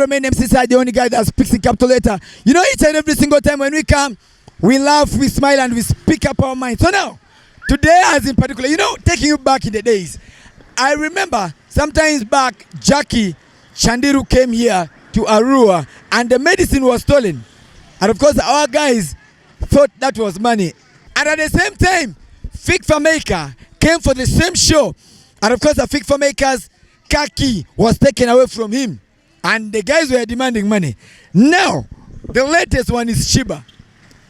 remain MC Side, the only guy that speaks in capital letter. You know, each and every single time when we come, we laugh, we smile, and we speak up our minds. So now, today as in particular, you know, taking you back in the days, I remember sometimes back, Jackie Chandiru came here to Arua, and the medicine was stolen. And of course, our guys thought that was money. And at the same time, Fig Farmaker came for the same show. And of course, the Fig Farmaker's car key was taken away from him. And the guys were demanding money. Now, the latest one is sheebah.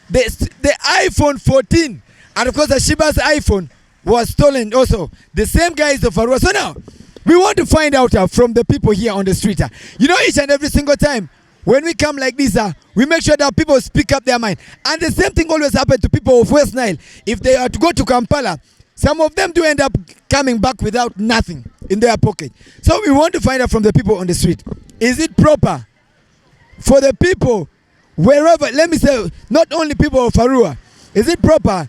The iPhone 14. And of course, the sheebah's iPhone was stolen also. The same guys of Arua. So now, we want to find out from the people here on the street. You know, each and every single time, when we come like this, we make sure that people speak up their mind. And the same thing always happens to people of West Nile. If they are to go to Kampala, some of them do end up coming back without nothing in their pocket. So we want to find out from the people on the street. Is it proper for the people, wherever, let me say, not only people of Arua, is it proper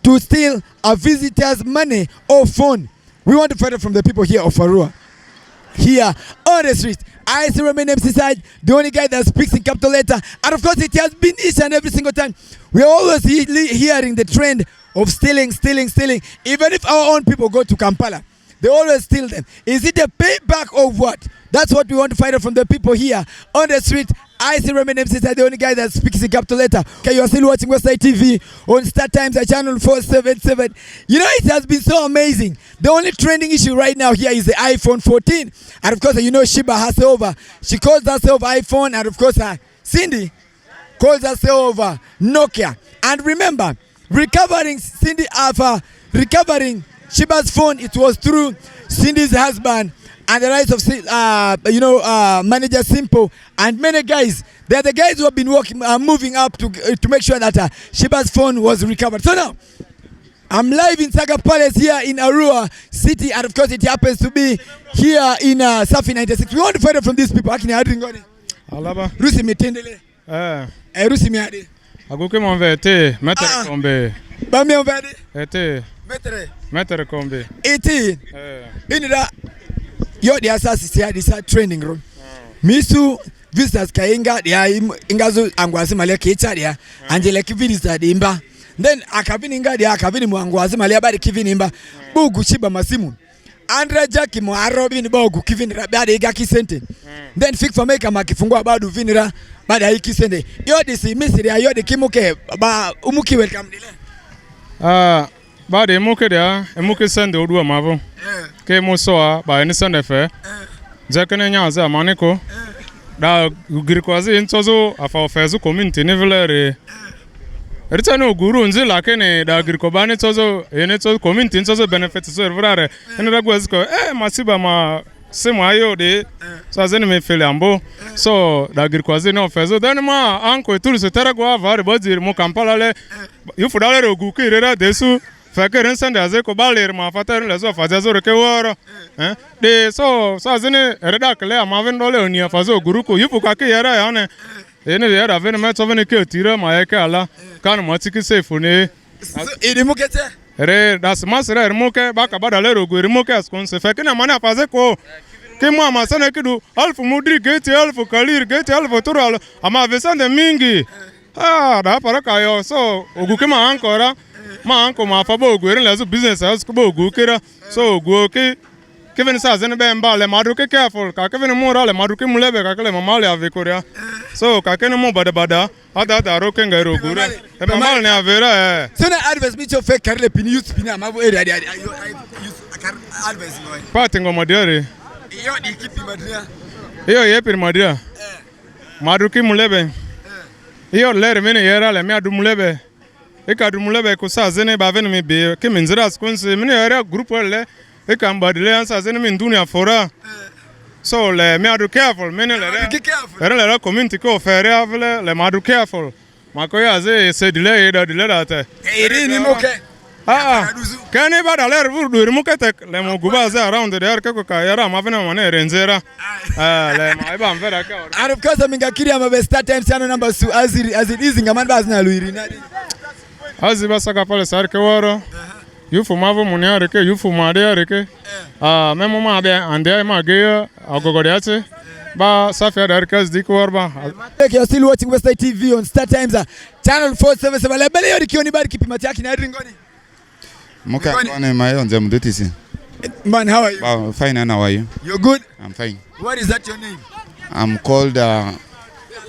to steal a visitor's money or phone? We want to find out from the people here of Arua. Here on the street. I still remain MC Side, the only guy that speaks in capital letter. And of course, it has been each and every single time. We are always hearing the trend of stealing. Even if our own people go to Kampala, they always steal them. Is it a payback of what? That's what we want to find out from the people here on the street. I still remain MC Side, the only guy that speaks in capital letter. Okay, you are still watching Westside TV on Star Times at channel 477. You know, it has been so amazing. The only trending issue right now here is the iPhone 14. And of course, you know, sheebah herself, she calls herself iPhone. And of course, Cindy calls herself Nokia. And remember, recovering sheebah's phone, it was through Cindy's husband. And the rise of, Manager Simple and many guys. They're the guys who have been moving up to make sure that sheebah's phone was recovered. So now, I'm live in Saga Palace here in Arua City. And of course, it happens to be here in Safi 96. We want to find out from these people. Alaba. Rusi mitendele. Rusi miade. Aguke monvete, metere kombe. Bami onvede. Ete. Metere kombe. Eti. Inida. Yo the assassin here this training room. Misu visitors kainga dia ingazo angwazi mali kecha dia angele kivisa dimba. Then akavini inga dia akavini mwangwazi mali abadi kivini imba. Bugu shiba masimu. Andra Jackie mo arobini bugu kivini badi iga kisente. Then Fig Farmaker makifungua bado vinira badi hiki sente. Yo disi misiri ya yo de kimuke ba umuki welcome dile. Badi emuke dia emuke sende odua mavo. Ke musoa ba ni sende fe. Jakene nyaza maniko. Da girikwazi intozo afa ofezu community nivelere. Ritano guru nzi lakene da girikobani tozo ene tozo community intozo benefit so ervrare. Ene ragwaziko masiba ma semo ayo de so azeni me fele ambo. So da girikwazi no ofezu then ma anko etulu so teragwa vari bodi mo Kampala le yufudale oguku irera desu. Fakir sende azeko baler ma fatar lezo fazazo rekeworo de so azene reda kle amavendo le onia fazo guruko yupu kake yara yane ene yara vene meto vene ke tira ma yake ala kan matiki sefune irimukete re das masra irmuke baka badale rogu irmuke askonse fakina mana fazeko ke mo amasane kidu alfu mudri gete alfu kalir gete alfu tural ama vesande mingi da paraka yo so oguke ma ankora ma anko ma fa bo gwerin lezo business house ko bo gu kira so gu ke kevin sa zene be mbale madu ke careful ka kevin mo rale madu ke mulebe ka kale mamale ave korea so ka kene mo bada ada ro ke ngaro gu re e be mamale ne avera so na advice mi cho fe karle pin youth pin amabo area dia advice boy pati ngoma diare yo di kipi madria yo ye pin madria madu ke mulebe yo lere mene yera le mi adu mulebe eka dumulebe ko sa zene ba vene me be ke minzira skonse mine area group le eka mbadile ansa zene me ndunia fora so le me adu careful mine le community ko fere avle le madu careful makoya ze se dile data eri ni moke kane ba daler vurdu muke tek le mo guba za around there ko ka yara ma vene mane renzera le ma iba mvera ka and of course amingakiri ama Star Times channel number su as it is ngaman bazina luiri nadi Aziba Saga Palace arke woro. Yufu mavo munyare ke yufu made arke. Memo ma be ande ma ge agogode ate. ba safia da request diko warba. You're still watching Westside TV on Star Times channel 477. Lebele yo dikioni bari kipima chaki na ringoni. Muka kone mayo nze mdutisi. Man, how are you? Wow, fine, and how are you? You're good? I'm fine. What is that your name? I'm called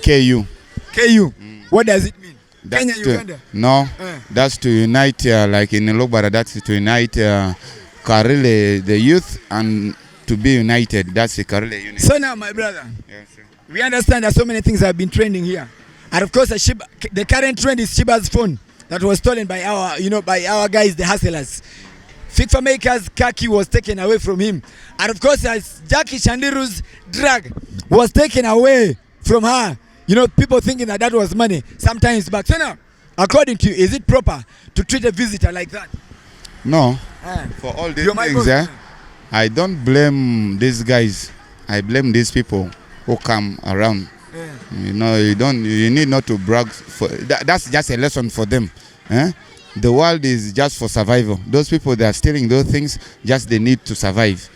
KU. KU? What does it mean? That's Kenya, Uganda? No, that's to unite, like in Logbara, that's to unite Karele, the youth, and to be united. That's the Karele unit. So now, my brother, Yes, sir. we understand that so many things have been trending here. And of course, the current trend is Sheebah's phone that was stolen by our guys, the hustlers. FIFA Maker's khaki was taken away from him. And of course, as Jackie Chandiru's drug was taken away from her, people thinking that was money sometimes back. So now, according to you, is it proper to treat a visitor like that? No, for all these things, I don't blame these guys. I blame these people who come around. You need not to brag. That's just a lesson for them. The world is just for survival. Those people that are stealing those things, just they need to survive.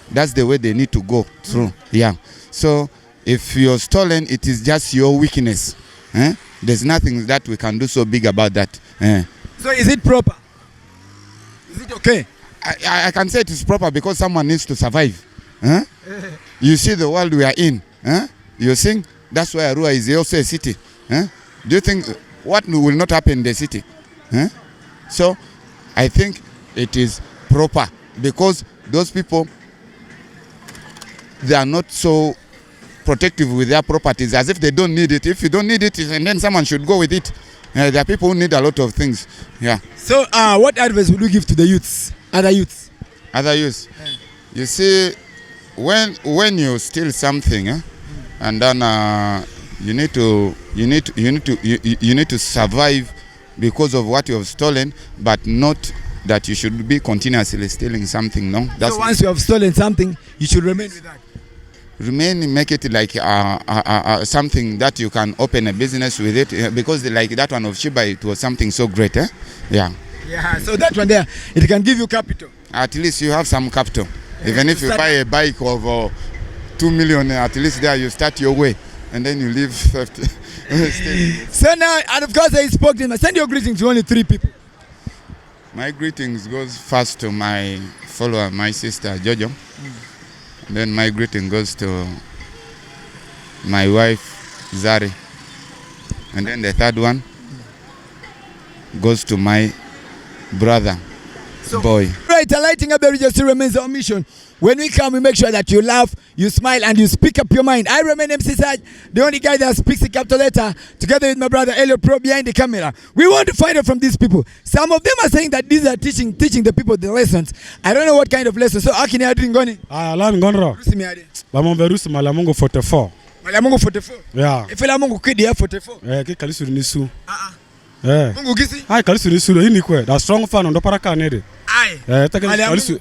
That's the way they need to go through. Yeah. So if you're stolen, it is just your weakness. There's nothing that we can do so big about that. So is it proper? Is it okay? I can say it is proper because someone needs to survive. You see the world we are in. You think that's why Arua is also a city. Do you think what will not happen in the city? So I think it is proper because those people, they are not so protective with their properties as if they don't need it. If you don't need it, and then someone should go with it. There are people who need a lot of things. Yeah. So what advice would you give to the youths, other youths? Other youths. You see, when you steal something, and then you need to survive because of what you have stolen, but not that you should be continuously stealing something. No. That's so once you have stolen something, you should remain with that. Make it like something that you can open a business with it, because like that one of Sheebah, it was something so great. Yeah. Yeah. So that one there, it can give you capital. At least you have some capital. Even if you buy a bike of 2 million, at least there you start your way, and then you leave 50. So now, and of course I spoke to him. I send your greetings to only 3 people. My greetings goes first to my follower, my sister Jojo. Then my greeting goes to my wife Zari. And then the third one goes to my brother, Boy. Right, lighting up the region still remains our mission. When we come, we make sure that you laugh, you smile, and you speak up your mind. I remain MC Saj, the only guy that speaks the capital letter, together with my brother Elliot Pro behind the camera. We want to find out from these people. Some of them are saying that these are teaching the people the lessons. I don't know what kind of lessons. So, Akini Adrin Goni? Alan Gonro. Bamomberusi Malamungo 44. Malamungo 44? Yeah. If Lamungo Kidi 44? Kalisu Nisu. Mungu Gisi? Hi, Kalisu Nisu, Inikwe. That's strong fan on the Paraka Nede. Kalisu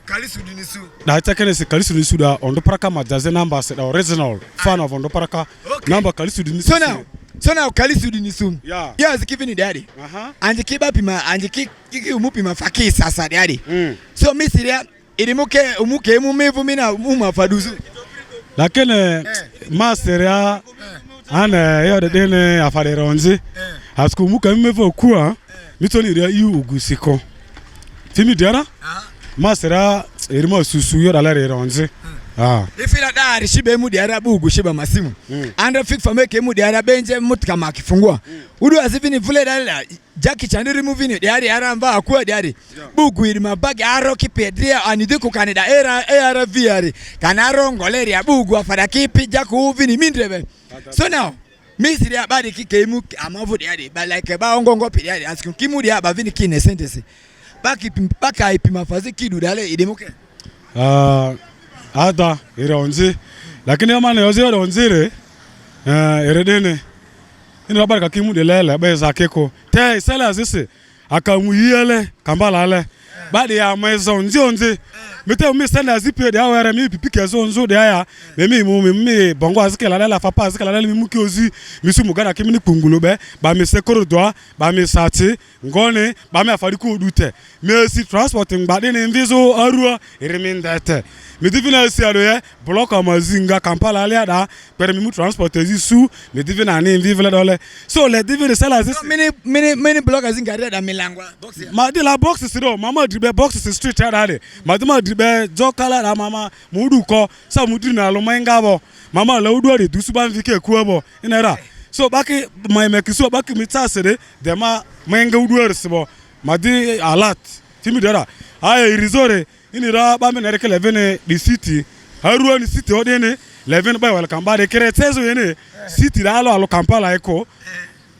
Nisu. Na takene se Kalisu Nisu da on the Paraka Majaze number the original fan of on the Paraka number Kalisu Nisu. So now Kalisu Nisu. Yeah. Yeah, is giving it daddy. And you keep up him and you keep umupi mafaki sasa daddy. So Miss Iria, Idimuke umuke mumevu mina faduzu. Lakini master ya ana the dene afade ronzi. Askumuka mumevu kuwa mitoni ria yu ugusiko. Timi diara? Masera irimo susu yo dalare ronze. Ifila da Sheebah mu diara bugu Sheebah masimu. Anda FIFA Maker mu diara benje mutka makifungua. Udu asifini vule dala Jackie Chandiru movie diara mba akua diari. Bugu irima bagi aro kipedria anidiku kanida era viari. Kanaro ngoleri ya bugu afada kipi jaku uvini mindrebe. So now Misiri ya badi kike mu amavu diari ba like ba ongongo diari asku kimu diari ba vini kine sentence. Baka ipima fazi kidu dale idemuke. Ada ironzi. Lakini amane yoze ironzire. Eredene. Ina baraka kimu de lele ba zakeko. Te sala zise akamuyele kambala ale. Badi ya maison nzi. Mete mi send as ipe de awere mi pipi nzo de ya. Me bongo azikela la fapa azikela la mi muki ozi mi su mugana kimi ni kungulo be ba mi se korodoa ba mi sati ngone ba mi afari ko dute. Me si transporting ba de nvizo Arua remindete. Me divina si ado ye block amazinga Kampala ale da per mi mu transport ezi su me divina ni vivle dole. So le divina sala this many blockers in Garda Milangwa box. Ma de la box is do mama dribe box is street ade. Ma de ma dribe jokala da mama mudu ko sa mudu na lo mangabo. Mama la udu ade dusu ban vike kuabo inera. So baki my make so baki mi tasere de ma manga udu arsebo. Ma de alert. Timi dara. Ay risore inira ba me na reke 11 the city. Arua ni city odene 11 by welcome ba de kretezo yene city da alo Kampala eko.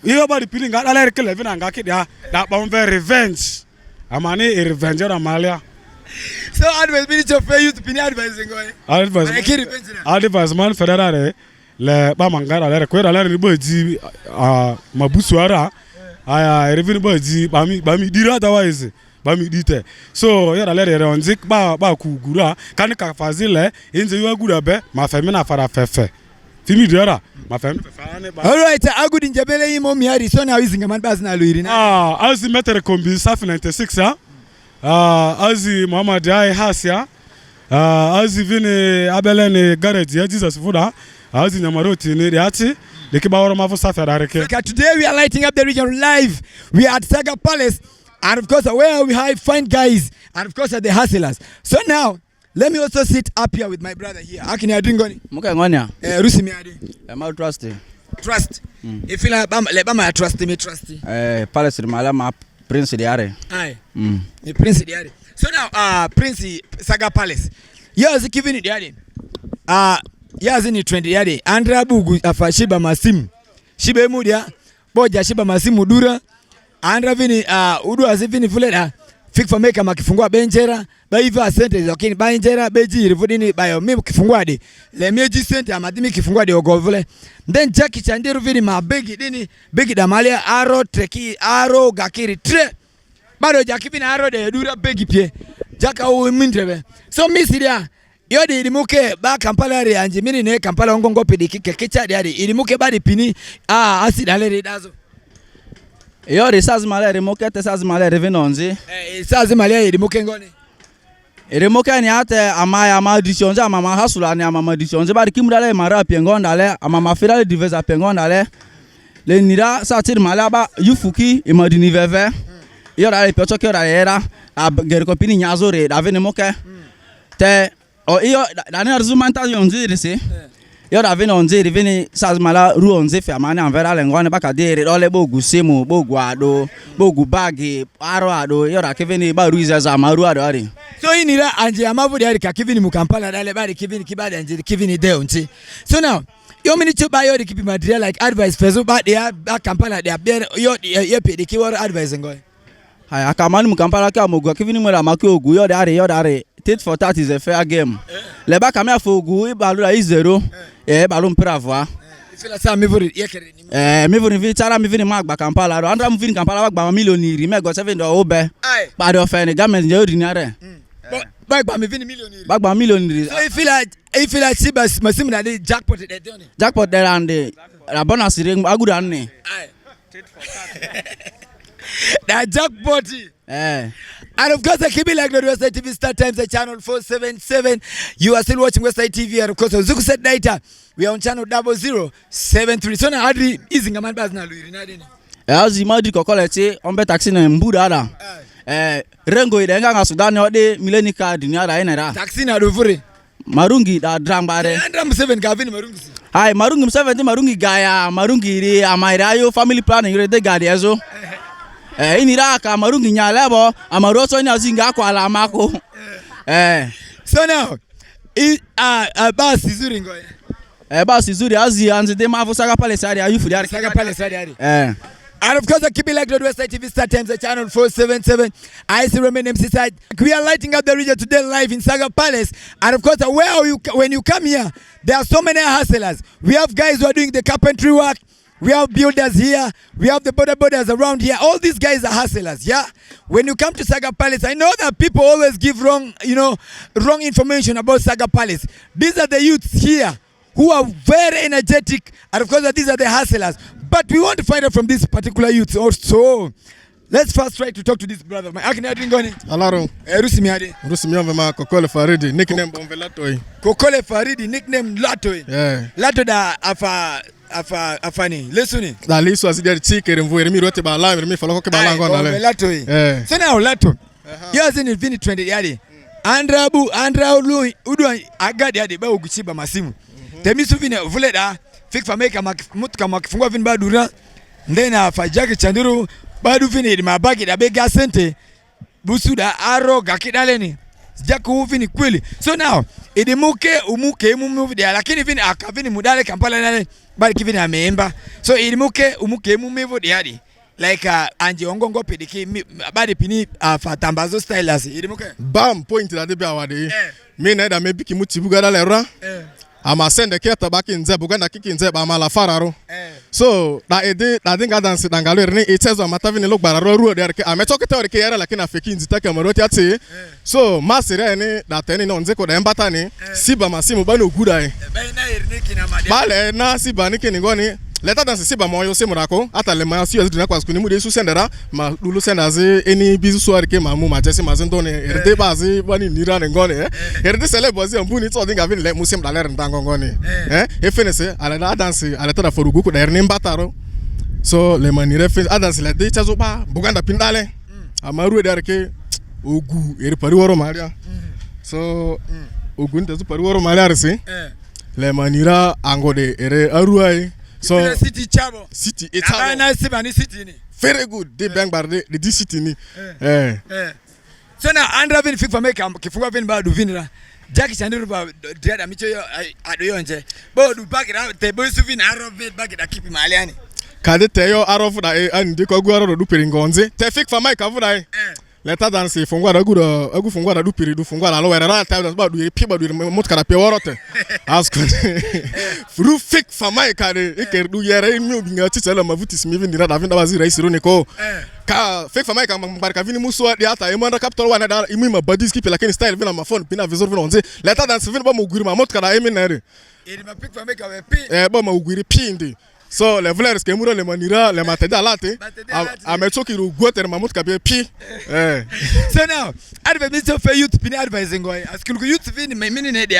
Iyo ba di piling ga ala reke 11 anga ke da ba very revenge. Amani a revenge or Amalia. So advice minister of fair youth pini advising going. Advice man federale le ba mangara le ko ala ni boji mabusuara aya reveni boji ba mi dira otherwise ba mi dite. So ya ala re onzik ba kugura kan ka fazile inze yo agura be ma femi na fara fefe. Timi dira ma femi fefe ba. All right, agudi njebele yimo mi ari so na wizinga man bas na luiri na. Azi metere kombi saf 96 ya. Azi Muhammad ai hasia. Azi vini abelene garage ya Jesus fuda. Azi nyamaroti ni riati. Likiba mafu saf ya dareke. Today we are lighting up the region live. We are at Saga Palace. And of course where we find guys. And of course the hustlers. So now let me also sit up here with my brother here. Akini adingoni. Muka ngonya. Rusi mi adi. Ma trust. Trust. If you like bama trust me trust. Palace mala ma Prince Diare. Aye. The Prince Diare. So now Prince Saga Palace. Yours giving it Diare. Yours in the trend Diare. Andra bugu afa sheebah masim. Sheebah mudia. Boja sheebah masim udura. Andra vini udu azivini fuleda. Fik for make makifungua benjera. Ba hivi asente lakini benjera beji rivudini bayo mimi kifungua de. Le meji sente amadimi kifungua de ogovule. Then Jackie Chandiru vini mabegi dini begi damalia aro treki aro gakiri tre. Bado Jackie vini aro de dura begi pie. Jaka u mindrebe. So misiria yodi ilimuke ba Kampala re anje mini ne Kampala ngongo pediki kekecha de ilimuke ba de pini asidale re dazo. Yo resazi male remoke te sazi male revenonzi. Sazi male remoke ngoni. Remoke ni ate ama dishonze ama hasula ni ama dishonze ba kimudale mara pengonda le ama fidale divesa pengonda le nira satir male ba yufuki imadini veve. Yo dale pechoke dale era gerkopini nyazore davene moke. Te o iyo dane arzumanta yonzi rese. Yo davene onzi reveni sazmala ru onzi fe amane anvera lengone baka dere dole bogu semu bogu ado bogu bagi aro ado yo da keveni ba ruiza za maru ado ari. So inira anje amavu de ari ka keveni mu Kampala dale bari keveni kibade anje keveni de onti. So now yo mini to buy yo the keep material like advice fezo ba de Kampala de yo pe de ki woro advice ngoy. Haya akamani mu Kampala ka mogu keveni mu ra makogu yo da ari tit for that is a fair game. Le ba kamia fogu ibalura is 0. Balum pravoa. Ifila sa mivuri yekere ni. Mivuri vi tara mivuri magba Kampala ro andra mivuri Kampala magba millioniri me go 7 do obe. Ba do fe ni government je odi ni are. Bagba mivuri millioniri. Bagba millioniri. So ifila sheebah masim na de jackpot de doni. Jackpot de ande la bonus ring agudu anne. That jackpot. And of course, keep it like the Westside TV Start Times, the channel 477. You are still watching Westside TV, and of course, on Zuku Set Data, we are on channel 0073. So now, Adri is in a man bas na luiri. As you might collect on bet taxi and Buddha. Rengo, the Ganga Sudan, or the Millennica, the Nara Enera. Taxi na Duvuri. Marungi, that drum bare. And 7 Gavin Marungi. Hi, Marungi 70 Marungi Gaya, Marungi, Amarayo, family planning, you're the Gadiazo. Inira ka marungi nyalebo amaroso ni azinga kwa alamako. So now bus izuri ngoye. Bus izuri azi anze de mavu Saga Palace area ayufu diari Saga Palace area. And of course, I keep it like the Westside TV Start Times, the channel 477. I still remain MC Side. We are lighting up the region today live in Saga Palace. And of course, when you come here, there are so many hustlers. We have guys who are doing the carpentry work. We have builders here. We have the boarders around here. All these guys are hustlers, yeah? When you come to Saga Palace, I know that people always give wrong information about Saga Palace. These are the youths here who are very energetic, and of course these are the hustlers. But we want to find out from these particular youths also. Let's first try to talk to this brother. My akini adin goni. Alaro. Rusi miade. Rusi miambe ma Kokole Faridi, nickname Bombe Latoi. Kokole Faridi, nickname Latoi. Yeah. Lato da afani. Lesuni. Da lisu asidi chike remvu remi rote ba la remi falo ke ba la ngona le. Bombe Latoi. Yeah. So now Lato. Here is in Infinity 20 yadi. Andra udu agadi yadi ba uguchiba masimu. Temisu vine vule da fik fameka mutu kama kifungua vini ba dura. Ndena fajaki chanduru badu vini mabagi da bega sente busuda aro gakidaleni sijaku vini kweli. So now idimuke umuke mumu dia lakini vini akavini mudale Kampala nale bali kivini ameemba. So idimuke umuke mumu dia di like anje ongongo pediki badi pini fatambazo stylers idimuke bam point da de bi awade me na da me biki mutibuga da lera ama sende ke tabaki nze buganda kiki nze ba mala fararo so da ede da dinga dance dangalo rene itezo matavini lo gbararo ruo de ke amechoke teori ke yara lakini afeki nzita ke maroti ati so masire ni da teni no nze ko da embata ni siba masimu ba no gudai bale na siba ni kini ngoni leta dance siba moyo se murako ata le ma si azina kwa skuni mu de su sendera ma lulu sendaze eni bizu so arike ma mu ma jese ma zendo ne erde bazi bani nira ne ngone erde sele bozi ambuni to dinga vin le musim da ler ndango ngone efenese ala da dance ala tada forugu ko da erne mbataro so le manire fe dance le de chazo ba buganda pindale amaru de arike ogu eri pari woro maria so ogu ntezu pari woro maria arse le manira angode ere aruai so city chabo city etabo na sibani city ni very good de bang bar de city ni so na andra vin fik fameka kifungua vin ba du vinira Jackie Chandiru ba dada micho yo adoyonje bo du bagira te bo su vin aro vet bagira kipi maliani kade te yo aro fu da andi ko guaro du peringonze te fik fameka fu da leta dance fungwa da gudo agu fungwa da du peri du fungwa la lo wera ta ba du pi ba du mot kara pe worote asko fru fik fameka de iker du yere mi obinga ti sala mavuti simi vin dira da vin da bazira isiro ne ko ka fik fameka mbarka vini muso di ata e manda capital wana da imi ma body skip lakini style vina ma phone pina visor vina onze leta dance vin ba mo guri ma mot kara emi nere eri ma fik fameka we pi ba ma guri pi ndi so le vlers ke muro le manira le mateda late amechoki ru goter mamut ka pi so now advice for youth pini advising boy askulu youth vini mini ne de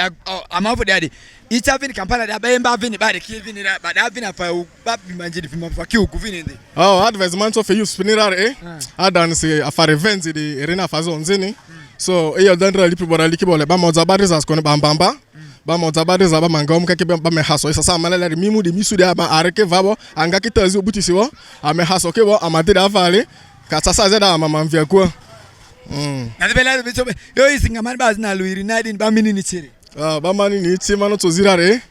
amafo de each having Kampala da ba vini ba de ki vini ba da vini fa ba bi manjidi fi mafa ki ku vini ndi advice man for youth pini rare adan se afare events de arena fazo nzini so e yodandra lipi bora likibo le ba moza bariza skone bambamba ba motabade za ba mangom kake ba me haso isa sa malala mimu de misu de ba areke vabo anga kitazi obutisi wo ame haso ke wo amade da vale ka tsasa ze da mama mvia ko na bela be sobe yo isinga man ba zina luiri nadin ba mini ni chiri ba mani ni chi mano to zirare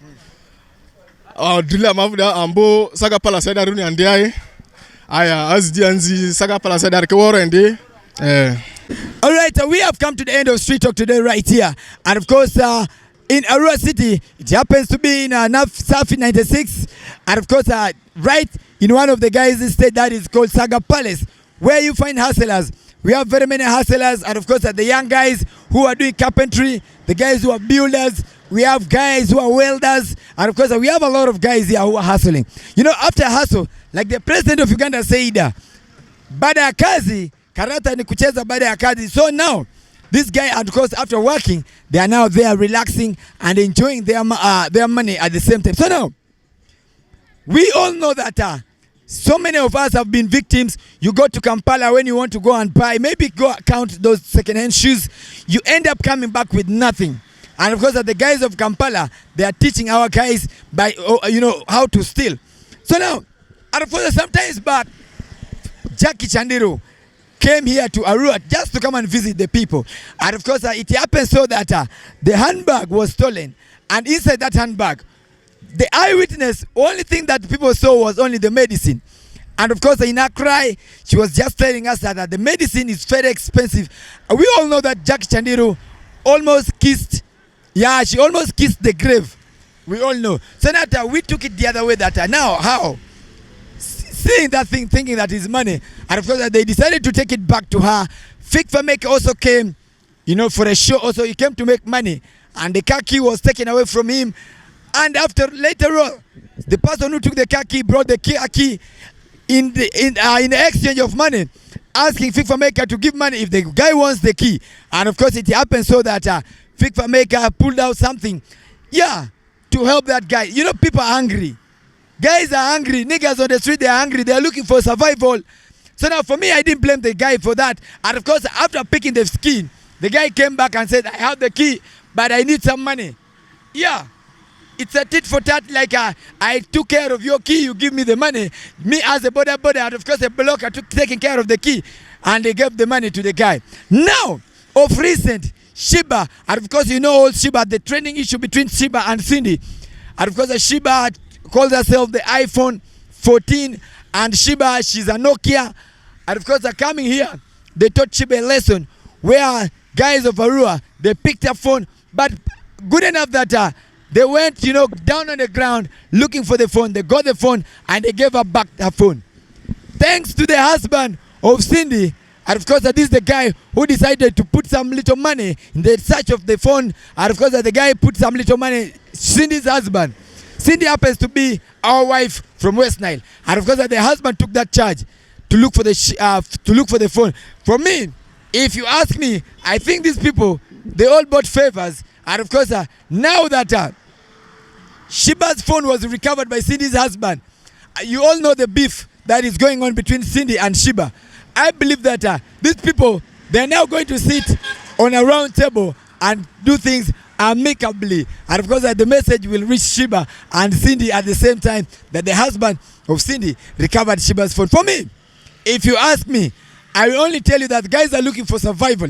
dila mafuda ambo Saga Palace da runi andiai aya azdi anzi Saga Palace da ke worende all right, we have come to the end of Street Talk today right here, and of course in Arua City, it happens to be in Safi 96, and of course right in one of the guys' estate that is called Saga Palace, where you find hustlers. We have very many hustlers, and of course the young guys who are doing carpentry, the guys who are builders, we have guys who are welders, and of course we have a lot of guys here who are hustling. You know, after hustle, like the president of Uganda said, baada ya kazi karata ni kucheza baada ya kazi. So now this guy, of course, after working, they are now there relaxing and enjoying their money at the same time. So now, we all know that so many of us have been victims. You go to Kampala when you want to go and buy, maybe go count those second-hand shoes. You end up coming back with nothing. And of course, the guys of Kampala, they are teaching our guys by, how to steal. So now, and of course, sometimes back, Jackie Chandiru came here to Arua just to come and visit the people. And of course, it happened so that the handbag was stolen. And inside that handbag, the eyewitness, only thing that people saw was only the medicine. And of course, in her cry, she was just telling us that the medicine is very expensive. We all know that Jackie Chandiru almost kissed, she almost kissed the grave. We all know. So that we took it the other way, that now how? seeing that thing, thinking that is money. And of course, they decided to take it back to her. Fig Maker also came, you know, for a show. Also, he came to make money. And the car key was taken away from him. And after later on, the person who took the car key brought the car key in exchange of money, asking Fig Maker to give money if the guy wants the key. And of course, it happened so that Fig Maker pulled out something, yeah, to help that guy. You know, people are hungry. Guys are hungry. Niggas on the street, they are hungry. They are looking for survival. So now for me, I didn't blame the guy for that. And of course, after picking the skin, the guy came back and said, I have the key, but I need some money. Yeah. It's a tit for tat, like I took care of your key, you give me the money. Me as a border, and of course a blocker took taking care of the key, and they gave the money to the guy. Now, of recent, Sheebah, and of course you know all Sheebah, the trending issue between Sheebah and Cindy. And of course Sheebah calls herself the iPhone 14, and Sheebah, she's a Nokia. And of course they're coming here, they taught Sheebah a lesson where guys of Arua, they picked up phone, but good enough that they went, you know, down on the ground looking for the phone. They got the phone and they gave her back her phone. Thanks to the husband of Cindy. And of course, that is the guy who decided to put some little money in the search of the phone. And of course, that the guy put some little money, Cindy's husband. Cindy happens to be our wife from West Nile. And of course, that the husband took that charge to look for the phone. For me, if you ask me, I think these people, they all bought favors. And of course, now that Sheebah's phone was recovered by Cindy's husband, you all know the beef that is going on between Cindy and Sheebah. I believe that these people, they're now going to sit on a round table and do things amicably. And of course, the message will reach Sheebah and Cindy at the same time that the husband of Cindy recovered Sheebah's phone. For me, if you ask me, I will only tell you that guys are looking for survival.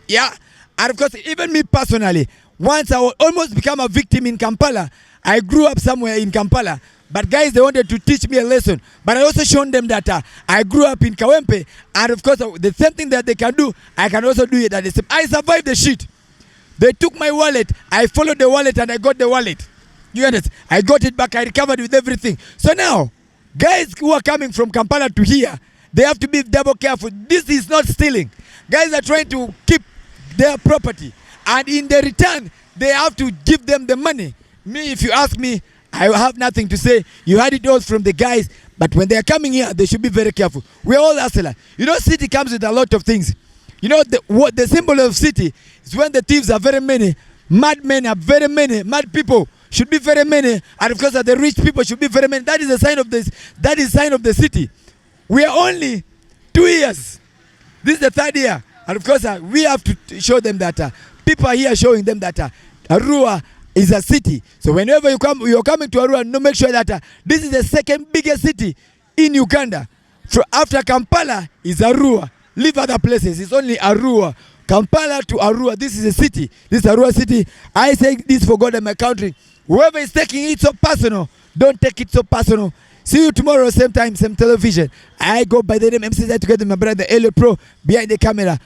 Yeah. And of course, even me personally, once I almost become a victim in Kampala. I grew up somewhere in Kampala. But guys, they wanted to teach me a lesson. But I also shown them that I grew up in Kawempe. And of course, the same thing that they can do, I can also do it at the same. I survived the shit. They took my wallet. I followed the wallet and I got the wallet. You understand? I got it back. I recovered with everything. So now, guys who are coming from Kampala to here, they have to be double careful. This is not stealing. Guys are trying to keep their property. And in the return, they have to give them the money. Me, if you ask me, I have nothing to say. You had it all from the guys. But when they are coming here, they should be very careful. We're all hustler. You know, city comes with a lot of things. You know, what the symbol of city is when the thieves are very many. Mad men are very many. Mad people should be very many. And of course, the rich people should be very many. That is a sign of this. That is a sign of the city. We are only 2 years. This is the 3rd year. And of course, we have to show them that people are here showing them that Arua is a city. So whenever you come, you're coming to Arua, no, make sure that this is the 2nd biggest city in Uganda. After Kampala is Arua. Leave other places. It's only Arua. Kampala to Arua. This is a city. This is Arua City. I say this for God and my country. Whoever is taking it so personal, don't take it so personal. See you tomorrow, same time, same television. I go by the name MC together with my brother Elliot Pro behind the camera.